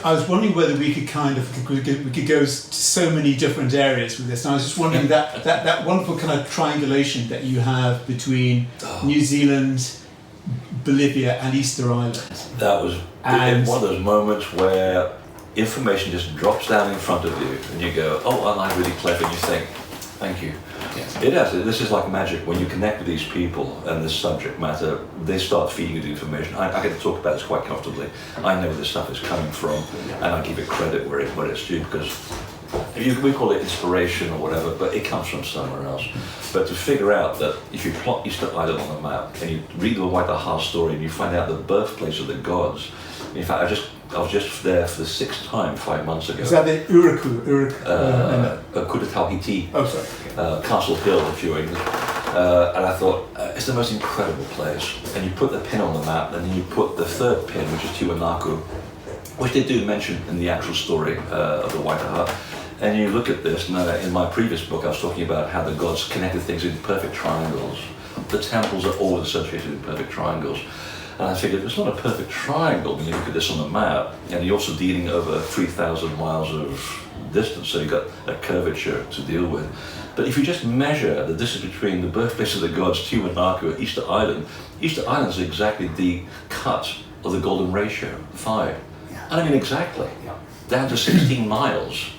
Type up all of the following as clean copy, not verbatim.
I was wondering whether we could go to so many different areas with this. And I was just wondering that wonderful kind of triangulation that you have between New Zealand, Bolivia, and Easter Island. That was one of those moments where information just drops down in front of you, and you go, "Oh, aren't I really clever?" And you think, "Thank you." Yes. It is. This is like magic. When you connect with these people and this subject matter, they start feeding you the information. I get to talk about this quite comfortably. I know where this stuff is coming from, and I give it credit where it's due, because we call it inspiration or whatever, but it comes from somewhere else. But to figure out that if you plot Easter Island on a map and you read the Waitaha story and you find out the birthplace of the gods. In fact, I was just there for the 6th time 5 months ago. Is that the Uruku? Kudetauhiti. Oh, sorry. Castle Hill, if you're English. And I thought, it's the most incredible place. And you put the pin on the map, and then you put the 3rd pin, which is Tiwanaku, which they do mention in the actual story of the Waitaha. And you look at this, and in my previous book I was talking about how the gods connected things in perfect triangles. The temples are all associated in perfect triangles. And I figured it's not a perfect triangle when you look at this on the map, and you're also dealing over 3,000 miles of distance, so you've got a curvature to deal with. But if you just measure the distance between the birthplace of the gods, Tiwanaku, and Easter Island is exactly the cut of the golden ratio, 5. Yeah. And I mean exactly, down to 16 miles.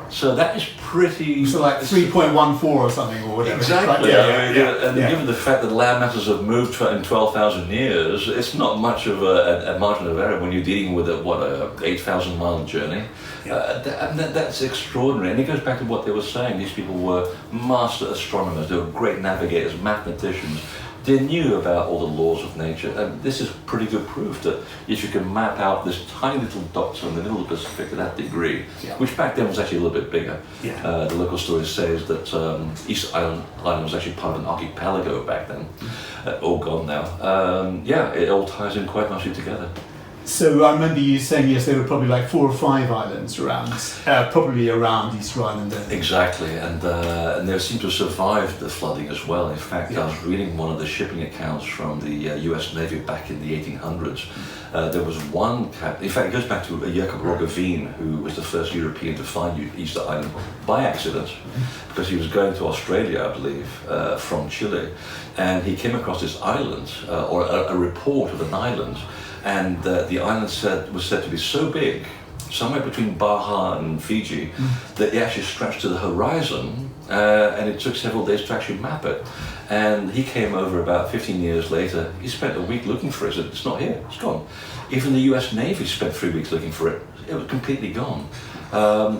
So that is pretty... So like 3.14 or something, or whatever. Exactly. And given the fact that land masses have moved in 12,000 years, it's not much of a margin of error when you're dealing with a 8,000 mile journey. That's extraordinary. And it goes back to what they were saying. These people were master astronomers. They were great navigators, mathematicians. They knew about all the laws of nature, and this is pretty good proof that if you can map out this tiny little dot in the middle of the Pacific to that degree, which back then was actually a little bit bigger. The local story says that Easter Island was actually part of an archipelago back then, all gone now. It all ties in quite nicely together. So I remember you saying, yes, there were probably like 4 or 5 islands around, probably around Easter Island. Exactly, and they seem to have survived the flooding as well. In fact, I was reading one of the shipping accounts from the US Navy back in the 1800s. There was one captain, in fact it goes back to Jacob Roggeveen, who was the first European to find Easter Island by accident, because he was going to Australia, I believe, from Chile, and he came across this island, or a report of an island. And the island was said to be so big, somewhere between Baja and Fiji, that it actually stretched to the horizon, and it took several days to actually map it. And he came over about 15 years later. He spent a week looking for it. He said, "It's not here, it's gone." Even the US Navy spent 3 weeks looking for it. It was completely gone.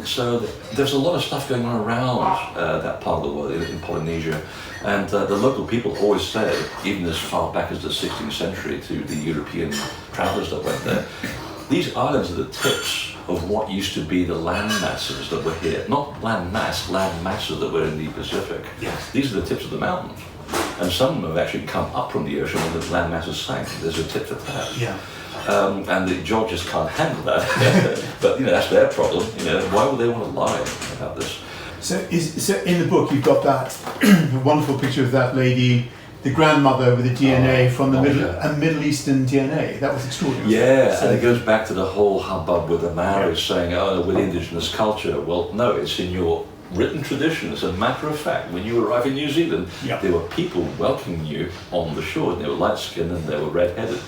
So there's a lot of stuff going on around that part of the world, in Polynesia. And the local people always said, even as far back as the 16th century, to the European travellers that went there, these islands are the tips of what used to be the land masses that were here. Not land masses that were in the Pacific. These are the tips of the mountains. And some have actually come up from the ocean when the land masses sank. There's a tip for that. And the geologists can't handle that. But that's their problem. Why would they want to lie about this? So in the book you've got that wonderful picture of that lady, the grandmother with the DNA from the Middle Eastern DNA. That was extraordinary. And it goes back to the whole hubbub with the Maoris saying, with indigenous culture. Well, no, it's in your written tradition. As a matter of fact, when you arrive in New Zealand, there were people welcoming you on the shore. They were light-skinned and they were red-headed.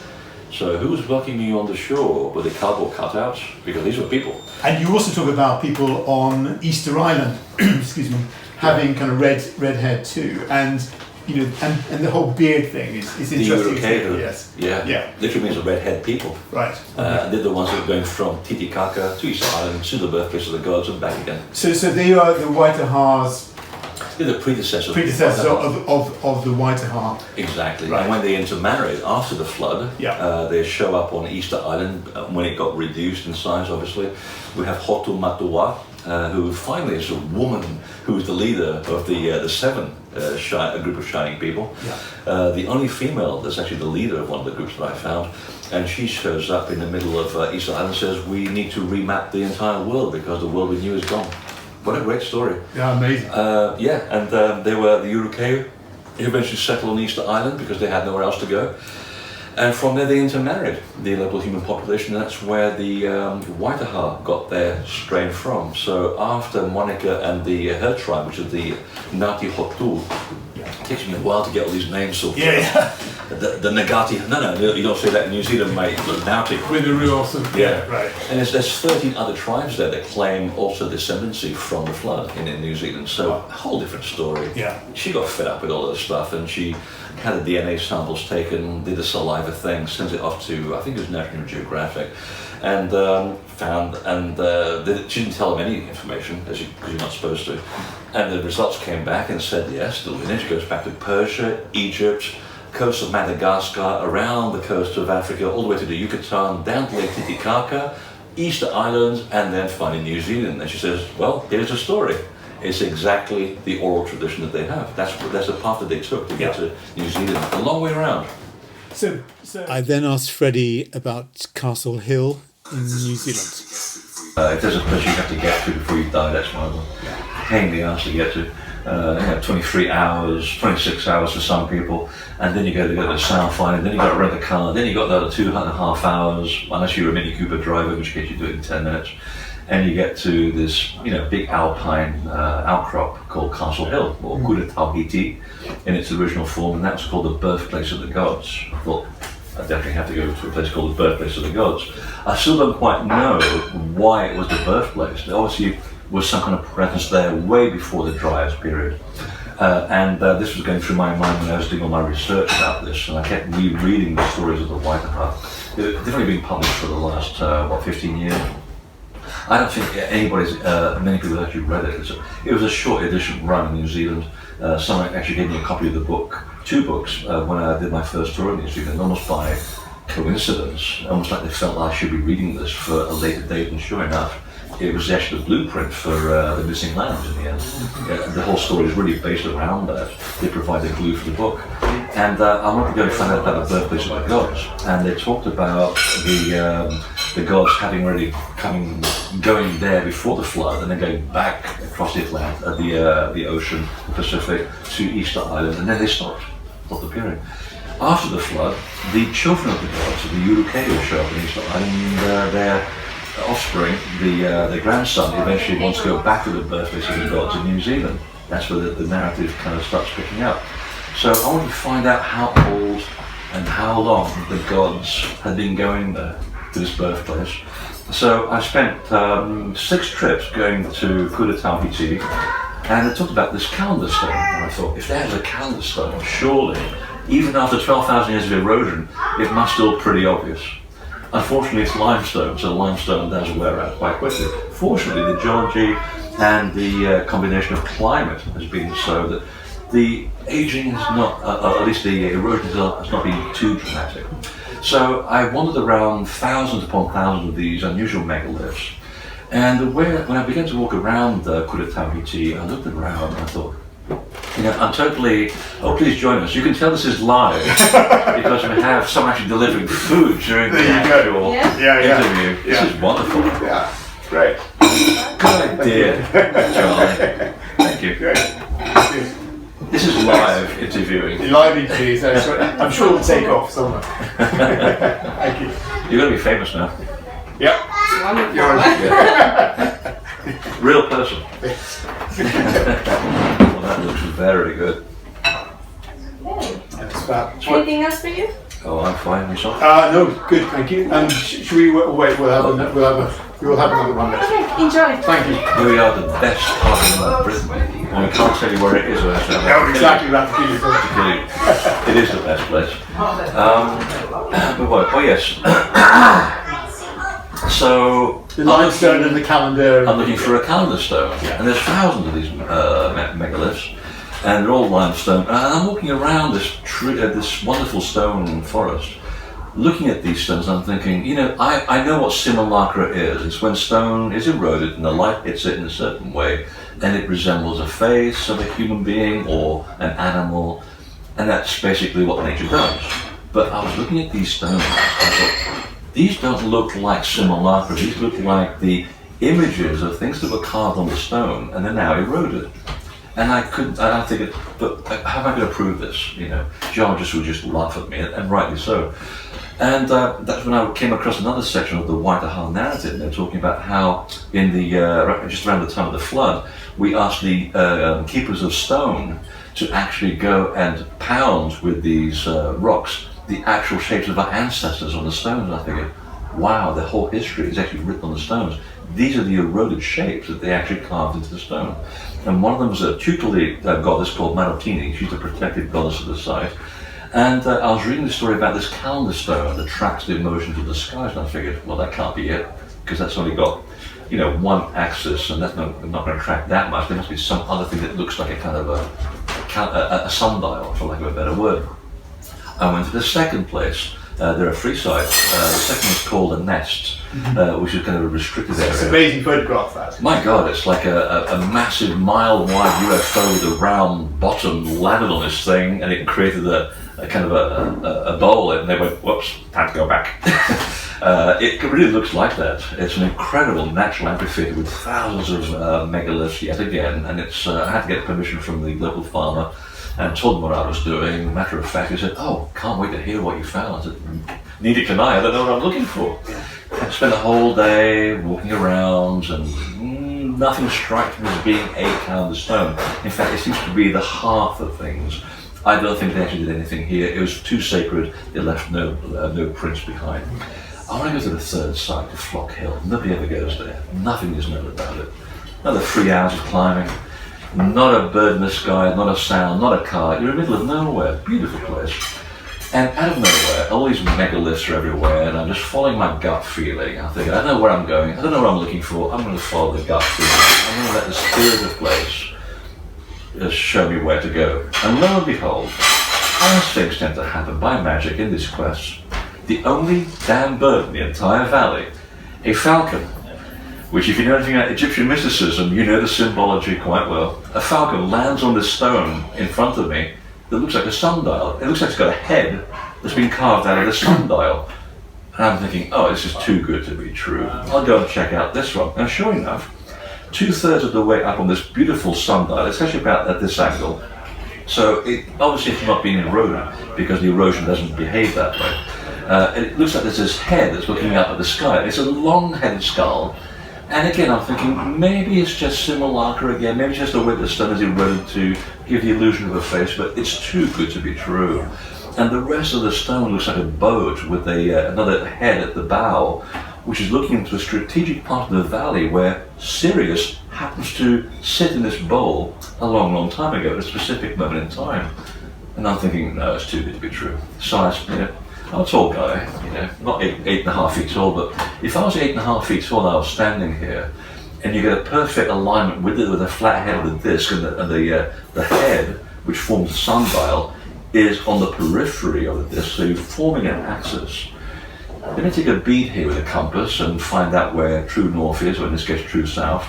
So who was welcoming you on the shore? Were they cardboard cutouts? Because these were people. And you also talk about people on Easter Island, excuse me, having kind of red hair too, and and the whole beard thing is interesting. The literally means red-haired people. Right. They're the ones that are going from Titicaca to Easter Island to the birthplace of the gods and back again. So they are the Waitahas. They're the predecessors of the Waitaha. Exactly. Right. And when they intermarried after the flood, they show up on Easter Island when it got reduced in size, obviously. We have Hotu Matua, who finally is a woman who is the leader of the 7 a group of shining people. The only female that's actually the leader of one of the groups that I found. And she shows up in the middle of Easter Island and says, "We need to remap the entire world because the world we knew is gone." What a great story. Yeah, amazing. They were the Urukeu who eventually settled on Easter Island because they had nowhere else to go. And from there they intermarried, the local human population, and that's where the Waitaha got their strain from. So after Monica and her tribe, which is the Ngati Hotu, it takes me a while to get all these names sorted out. The Ngati, no, you don't say that in New Zealand, mate, the Ngati. With the real awesome. Yeah, right. And there's 13 other tribes there that claim also descendancy from the flood in New Zealand. So a whole different story. Yeah. She got fed up with all this stuff, and she had the DNA samples taken, did the saliva thing, sent it off to, I think it was National Geographic, and she didn't tell them any information, because you're not supposed to. And the results came back and said, yes, the lineage goes back to Persia, Egypt, coast of Madagascar, around the coast of Africa, all the way to the Yucatan, down to Lake Titicaca, Easter Islands, and then finally New Zealand. And she says, well, here's the story. It's exactly the oral tradition that they have. That's the path that they took to get to New Zealand, a long way around. So I then asked Freddy about Castle Hill in New Zealand. If there's a place you have to get to before you die, that's one of them. Pain in the ass to get to. 23 hours, 26 hours for some people, and then you go to the South Island, then you got to rent a car, then you got the other 2.5 hours, unless you're a Mini Cooper driver, in which case you do it in 10 minutes, and you get to this big alpine outcrop called Castle Hill, or Kuratauhiti in its original form, and that's called the birthplace of the gods. I thought I definitely have to go to a place called the birthplace of the gods. I still don't quite know why it was the birthplace. There obviously was some kind of presence there way before the Dryas period. This was going through my mind when I was doing all my research about this, and I kept rereading the stories of the Waitaha. They've only been published for the last, 15 years. I don't think many people actually read it. It was a short edition run in New Zealand. Someone actually gave me a copy of the book, 2 books, when I did my first tour in New Zealand, almost by coincidence, almost like they felt I should be reading this for a later date, and sure enough, it was actually the blueprint for the Missing Lambs in the end. The whole story is really based around that. They provided glue for the book. And I wanted to go and find out about the birthplace of the gods. And they talked about the gods having already going there before the flood, and then going back across the Atlantic, the ocean, the Pacific, to Easter Island, and then they stopped appearing. After the flood, the children of the gods, the Urukeu, show up in Easter Island, and their offspring, the grandson, eventually wants to go back to the birthplace of the gods in New Zealand. That's where the narrative kind of starts picking up. So I wanted to find out how old and how long the gods had been going there to this birthplace. So I spent 6 trips going to Kuratauhiti, and I talked about this calendar stone. And I thought, if there's a calendar stone, surely, even after 12,000 years of erosion, it must still be pretty obvious. Unfortunately, it's limestone, so limestone does wear out quite quickly. Fortunately, the geology and the combination of climate has been so that the aging has not, at least the erosion has not been too dramatic. So I wandered around thousands upon thousands of these unusual megaliths, and when I began to walk around Kuratauhiti, I looked around and I thought, I'm totally, please join us. You can tell this is live because we have someone actually delivering food during the actual interview. This is wonderful. Yeah, great. Good idea, Charlie. Thank you. Great. This is live interviewing. Live interview, so I'm sure it'll take off somewhere. Thank you. You're going to be famous now. Yep. Real person. Well, that looks very good. Anything else for you? Oh, I'm fine. Yourself? No, good, thank you. Should we wait? We'll have another one next. Okay, enjoy. Thank you. We are the best part of Britain, and we can't tell you where it is. No, exactly that. It is the best place. Oh yes. So the limestone and the calendar. I'm looking for a calendar stone, and there's thousands of these megaliths, and they're all limestone. And I'm walking around this wonderful stone forest, looking at these stones. I'm thinking, I know what simulacra is. It's when stone is eroded and the light hits it in a certain way, and it resembles a face of a human being or an animal, and that's basically what nature does. But I was looking at these stones, and I thought, these don't look like simulacra, these look like the images of things that were carved on the stone and they're now eroded. And I think, but how am I going to prove this? You know, geologists would just laugh at me, and rightly so. And that's when I came across another section of the Waitaha narrative. And they're talking about how in the just around the time of the flood, we asked the keepers of stone to actually go and pound with these rocks the actual shapes of our ancestors on the stones. And I figured, wow, the whole history is actually written on the stones. These are the eroded shapes that they actually carved into the stone. And one of them was a tutelary goddess called Marotini. She's the protective goddess of the site. And I was reading the story about this calendar stone that tracks the motions of the skies, and I figured, well, that can't be it, because that's only got, you know, one axis, and that's not going to track that much. There must be some other thing that looks like a kind of a sundial, for lack of a better word. I went to the second place. There are 3 sites. The second is called a nest, which is kind of a restricted area. It's an amazing photograph, that. My God, it's like a massive mile-wide UFO with a round bottom landed on this thing, and it created a kind of a bowl, and they went, whoops, time to go back. It really looks like that. It's an incredible natural amphitheatre with thousands of megaliths yet again, and it's I had to get permission from the local farmer and told him what I was doing. Matter of fact, he said, oh, can't wait to hear what you found. I said, neither can I don't know what I'm looking for. I spent the whole day walking around, and nothing strikes me as being a calendar stone. In fact, it seems to be the heart of things. I don't think they actually did anything here. It was too sacred. They left no prints behind. I want to go to the third site, the Flock Hill. Nobody ever goes there. Nothing is known about it. Another 3 hours of climbing. Not a bird in the sky, not a sound, not a car. You're in the middle of nowhere. Beautiful place. And out of nowhere, all these megaliths are everywhere, and I'm just following my gut feeling. I think, I don't know where I'm going. I don't know what I'm looking for. I'm going to follow the gut feeling. I'm going to let the spirit of the place just show me where to go. And lo and behold, as things tend to happen by magic in this quest, the only damn bird in the entire valley, a falcon, which if you know anything about Egyptian mysticism, you know the symbology quite well. A falcon lands on this stone in front of me that looks like a sundial. It looks like it's got a head that's been carved out of the sundial. And I'm thinking, oh, this is too good to be true. I'll go and check out this one. And sure enough, 2/3 of the way up on this beautiful sundial, it's actually about at this angle. So it obviously it's not being eroded because the erosion doesn't behave that way. And it looks like there's this head that's looking up at the sky. It's a long-headed skull. And again, I'm thinking, maybe it's just simulacra again, maybe it's just the way the stone is eroded to give the illusion of a face, but it's too good to be true. And the rest of the stone looks like a boat with another head at the bow, which is looking into a strategic part of the valley where Sirius happens to sit in this bowl a long, long time ago, at a specific moment in time. And I'm thinking, no, it's too good to be true. Size, I'm a tall guy, not 8.5 feet tall, but if I was 8.5 feet tall and I was standing here, and you get a perfect alignment with it, with the flat head of the disc, and the head, which forms the sundial, is on the periphery of the disc, so you're forming an axis. Let me take a bead here with a compass and find out where true north is, or in this case true south.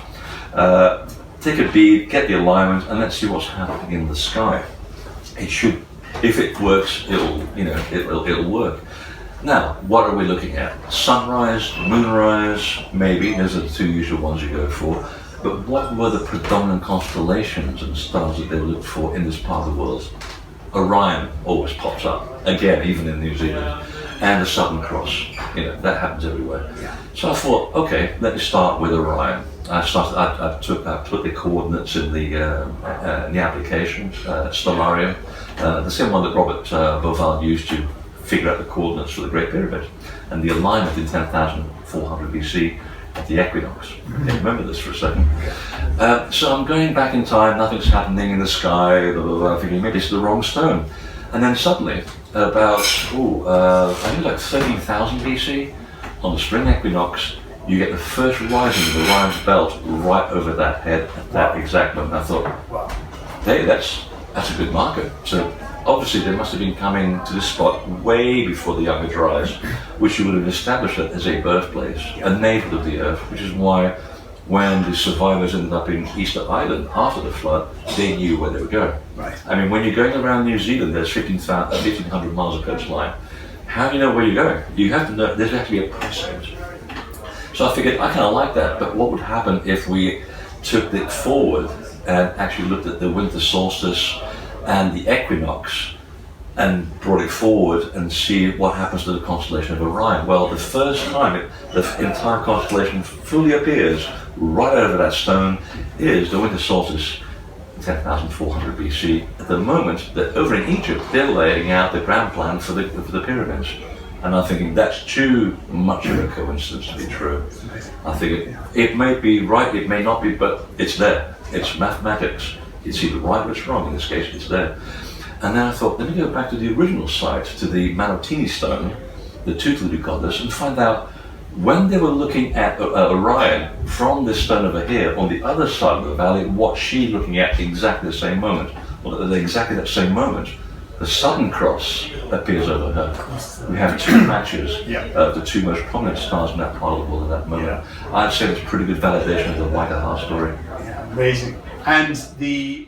Take a bead, get the alignment, and let's see what's happening in the sky. It should, if it works, it'll work. Now, what are we looking at? Sunrise, moonrise, maybe. Those are the 2 usual ones you go for. But what were the predominant constellations and stars that they looked for in this part of the world? Orion always pops up, again, even in New Zealand. And the Southern Cross, that happens everywhere. So I thought, okay, let me start with Orion. I put the coordinates in the application, Stellarium, the same one that Robert Bovard used to figure out the coordinates for the Great Pyramid, and the alignment in 10,400 BC at the equinox. Okay, remember this for a second. So I'm going back in time, nothing's happening in the sky, blah, blah, blah, I'm thinking maybe it's the wrong stone. And then suddenly, about, I think like 13,000 BC, on the spring equinox, you get the first rising of the Orion's belt right over that head at that exact moment. I thought, hey, that's a good marker. So obviously they must have been coming to this spot way before the Younger Dryas, which you would have established it as a birthplace, a navel of the Earth, which is why when the survivors ended up in Easter Island after the flood, they knew where they were going. Right. I mean, when you're going around New Zealand, there's 1,500 miles of coastline. How do you know where you're going? You have to know, there's actually a precedent. So I figured, I kind of like that, but what would happen if we took it forward and actually looked at the winter solstice and the equinox and brought it forward and see what happens to the constellation of Orion. Well, the first time the entire constellation fully appears right over that stone is the winter solstice, 10,400 BC. At the moment, that over in Egypt, they're laying out the ground plan for the pyramids. And I'm thinking that's too much of a coincidence to be true. I think it may be right, it may not be, but it's there. It's mathematics. It's either right or it's wrong. In this case, it's there. And then I thought, let me go back to the original site, to the Manotini stone, the tutelary goddess, and find out when they were looking at Orion from this stone over here, on the other side of the valley, what she's looking at exactly the same moment. Well, at exactly that same moment, the Southern Cross appears over her. We have two matches of the two most prominent stars in that part of the world at that moment. I'd say it's pretty good validation of the Waitaha story. Yeah, amazing. And the